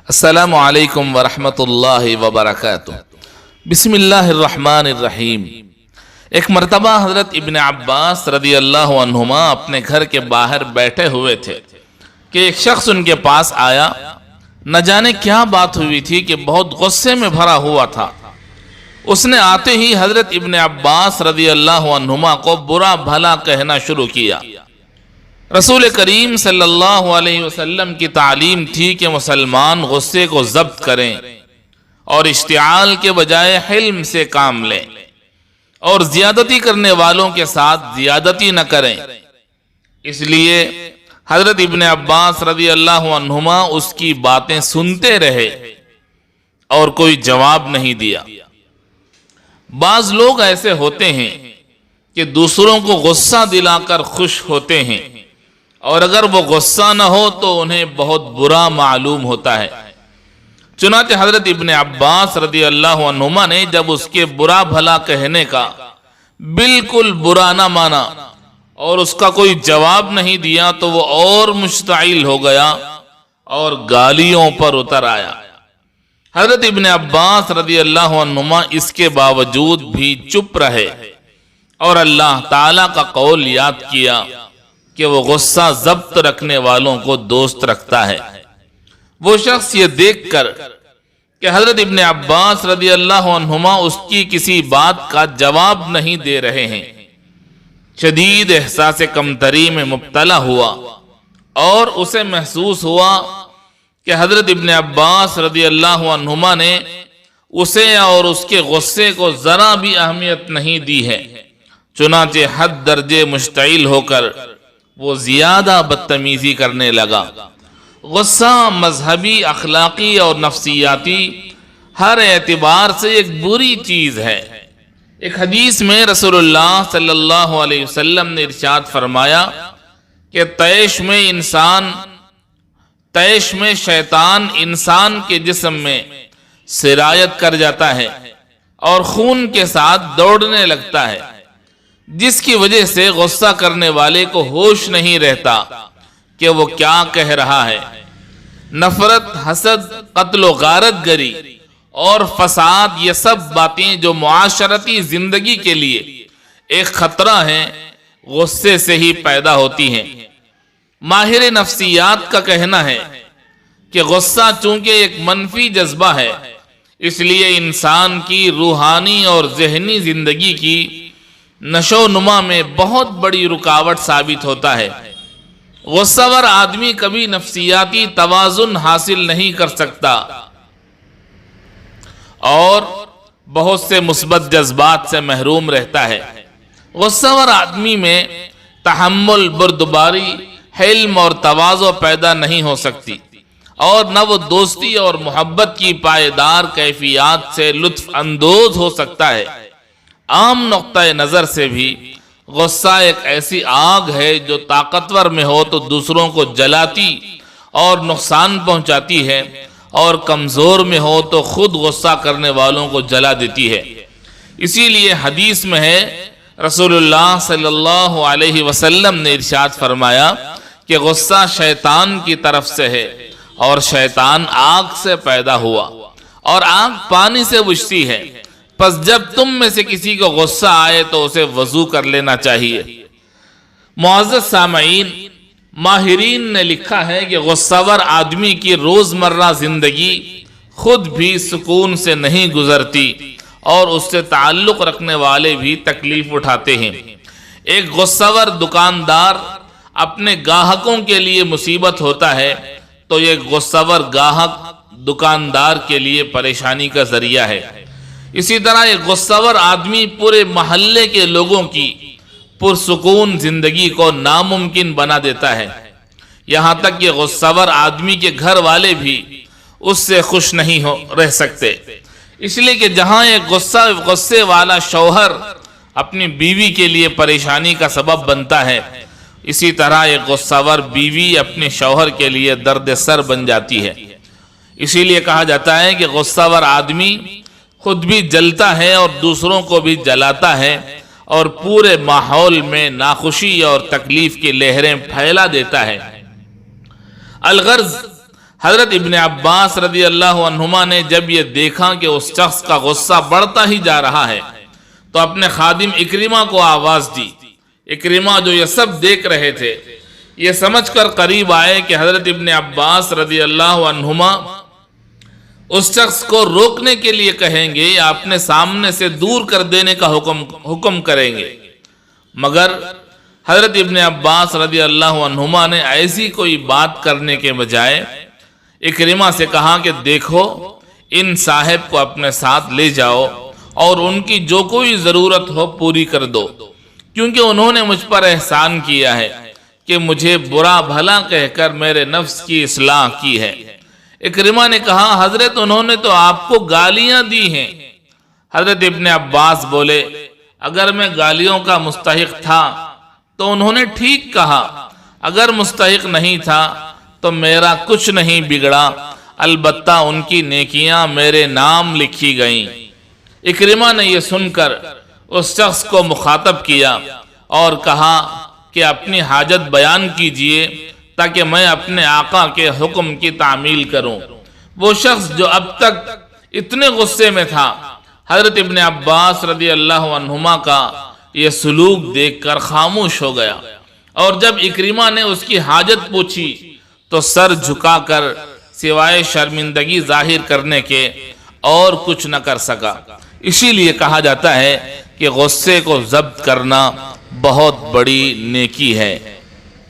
السلام علیکم ورحمۃ اللہ وبرکاتہ۔ بسم اللہ الرحمن الرحیم۔ ایک مرتبہ حضرت ابن عباس رضی اللہ عنہما اپنے گھر کے باہر بیٹھے ہوئے تھے کہ ایک شخص ان کے پاس آیا۔ نہ جانے کیا بات ہوئی تھی کہ بہت غصے میں بھرا ہوا تھا۔ اس نے آتے ہی حضرت ابن عباس رضی اللہ عنہما کو برا بھلا کہنا شروع کیا۔ رسول کریم صلی اللہ علیہ وسلم کی تعلیم تھی کہ مسلمان غصے کو ضبط کریں اور اشتعال کے بجائے حلم سے کام لیں اور زیادتی کرنے والوں کے ساتھ زیادتی نہ کریں۔ اس لیے حضرت ابن عباس رضی اللہ عنہما اس کی باتیں سنتے رہے اور کوئی جواب نہیں دیا۔ بعض لوگ ایسے ہوتے ہیں کہ دوسروں کو غصہ دلا کر خوش ہوتے ہیں، اور اگر وہ غصہ نہ ہو تو انہیں بہت برا معلوم ہوتا ہے۔ چنانچہ حضرت ابن عباس رضی اللہ عنہما نے جب اس کے برا بھلا کہنے کا بالکل برا نہ مانا اور اس کا کوئی جواب نہیں دیا تو وہ اور مشتعل ہو گیا اور گالیوں پر اتر آیا۔ حضرت ابن عباس رضی اللہ عنہما اس کے باوجود بھی چپ رہے اور اللہ تعالیٰ کا قول یاد کیا کہ وہ غصہ ضبط رکھنے والوں کو دوست رکھتا ہے۔ وہ شخص یہ دیکھ کر کہ حضرت ابن عباس رضی اللہ عنہما اس کی کسی بات کا جواب نہیں دے رہے ہیں، شدید احساس کمتری میں مبتلا ہوا اور اسے محسوس ہوا کہ حضرت ابن عباس رضی اللہ عنہما نے اسے اور اس کے غصے کو ذرا بھی اہمیت نہیں دی ہے۔ چنانچہ حد درجے مشتعل ہو کر وہ زیادہ بدتمیزی کرنے لگا۔ غصہ مذہبی، اخلاقی اور نفسیاتی ہر اعتبار سے ایک بری چیز ہے۔ ایک حدیث میں رسول اللہ صلی اللہ علیہ وسلم نے ارشاد فرمایا کہ طیش میں شیطان انسان کے جسم میں سرایت کر جاتا ہے اور خون کے ساتھ دوڑنے لگتا ہے، جس کی وجہ سے غصہ کرنے والے کو ہوش نہیں رہتا کہ وہ کیا کہہ رہا ہے۔ نفرت، حسد، قتل و غارت گری اور فساد، یہ سب باتیں جو معاشرتی زندگی کے لیے ایک خطرہ ہیں، غصے سے ہی پیدا ہوتی ہیں۔ ماہر نفسیات کا کہنا ہے کہ غصہ چونکہ ایک منفی جذبہ ہے، اس لیے انسان کی روحانی اور ذہنی زندگی کی نشو و نما میں بہت بڑی رکاوٹ ثابت ہوتا ہے۔ غصہ ور آدمی کبھی نفسیاتی توازن حاصل نہیں کر سکتا اور بہت سے مثبت جذبات سے محروم رہتا ہے۔ غصہ ور آدمی میں تحمل، بردباری، حلم اور تواضع پیدا نہیں ہو سکتی، اور نہ وہ دوستی اور محبت کی پائیدار کیفیات سے لطف اندوز ہو سکتا ہے۔ عام نقطہ نظر سے بھی غصہ ایک ایسی آگ ہے جو طاقتور میں ہو تو دوسروں کو جلاتی اور نقصان پہنچاتی ہے، اور کمزور میں ہو تو خود غصہ کرنے والوں کو جلا دیتی ہے۔ اسی لیے حدیث میں ہے، رسول اللہ صلی اللہ علیہ وسلم نے ارشاد فرمایا کہ غصہ شیطان کی طرف سے ہے، اور شیطان آگ سے پیدا ہوا اور آگ پانی سے بجھتی ہے، پس جب تم میں سے کسی کو غصہ آئے تو اسے وضو کر لینا چاہیے۔ معزز سامعین، ماہرین نے لکھا ہے کہ غصہ ور آدمی کی روزمرہ زندگی خود بھی سکون سے نہیں گزرتی، اور اس سے تعلق رکھنے والے بھی تکلیف اٹھاتے ہیں۔ ایک غصہ ور دکاندار اپنے گاہکوں کے لیے مصیبت ہوتا ہے تو یہ غصہ ور گاہک دکاندار کے لیے پریشانی کا ذریعہ ہے۔ اسی طرح ایک غصہ ور آدمی پورے محلے کے لوگوں کی پرسکون زندگی کو ناممکن بنا دیتا ہے، یہاں تک کہ غصہ ور آدمی کے گھر والے بھی اس سے خوش نہیں رہ سکتے، اس لیے کہ جہاں ایک غصے والا شوہر اپنی بیوی کے لیے پریشانی کا سبب بنتا ہے، اسی طرح ایک غصہ ور بیوی اپنے شوہر کے لیے درد سر بن جاتی ہے۔ اسی لیے کہا جاتا ہے کہ غصہ ور آدمی خود بھی جلتا ہے اور دوسروں کو بھی جلاتا ہے، اور پورے ماحول میں ناخوشی اور تکلیف کی لہریں پھیلا دیتا ہے۔ الغرض، حضرت ابن عباس رضی اللہ عنہما نے جب یہ دیکھا کہ اس شخص کا غصہ بڑھتا ہی جا رہا ہے تو اپنے خادم اکرمہ کو آواز دی۔ اکرمہ جو یہ سب دیکھ رہے تھے یہ سمجھ کر قریب آئے کہ حضرت ابن عباس رضی اللہ عنہما اس شخص کو روکنے کے لیے کہیں گے یا اپنے سامنے سے دور کر دینے کا حکم کریں گے، مگر حضرت ابن عباس رضی اللہ عنہما نے ایسی کوئی بات کرنے کے بجائے اکرمہ سے کہا کہ دیکھو ان صاحب کو اپنے ساتھ لے جاؤ اور ان کی جو کوئی ضرورت ہو پوری کر دو، کیونکہ انہوں نے مجھ پر احسان کیا ہے کہ مجھے برا بھلا کہہ کر میرے نفس کی اصلاح کی ہے۔ اکرمہ نے کہا حضرت انہوں نے تو آپ کو گالیاں دی ہیں۔ حضرت ابن عباس بولے اگر میں گالیوں کا مستحق تھا تو انہوں نے ٹھیک کہا، اگر مستحق نہیں تھا تو میرا کچھ نہیں بگڑا، البتہ ان کی نیکیاں میرے نام لکھی گئیں۔ اکرمہ نے یہ سن کر اس شخص کو مخاطب کیا اور کہا کہ اپنی حاجت بیان کیجئے تاکہ میں اپنے آقا کے حکم کی تعمیل کروں۔ وہ شخص جو اب تک اتنے غصے میں تھا حضرت ابن عباس رضی اللہ عنہما کا یہ سلوک دیکھ کر خاموش ہو گیا، اور جب اکرمہ نے اس کی حاجت پوچھی تو سر جھکا کر سوائے شرمندگی ظاہر کرنے کے اور کچھ نہ کر سکا۔ اسی لیے کہا جاتا ہے کہ غصے کو ضبط کرنا بہت بڑی نیکی ہے۔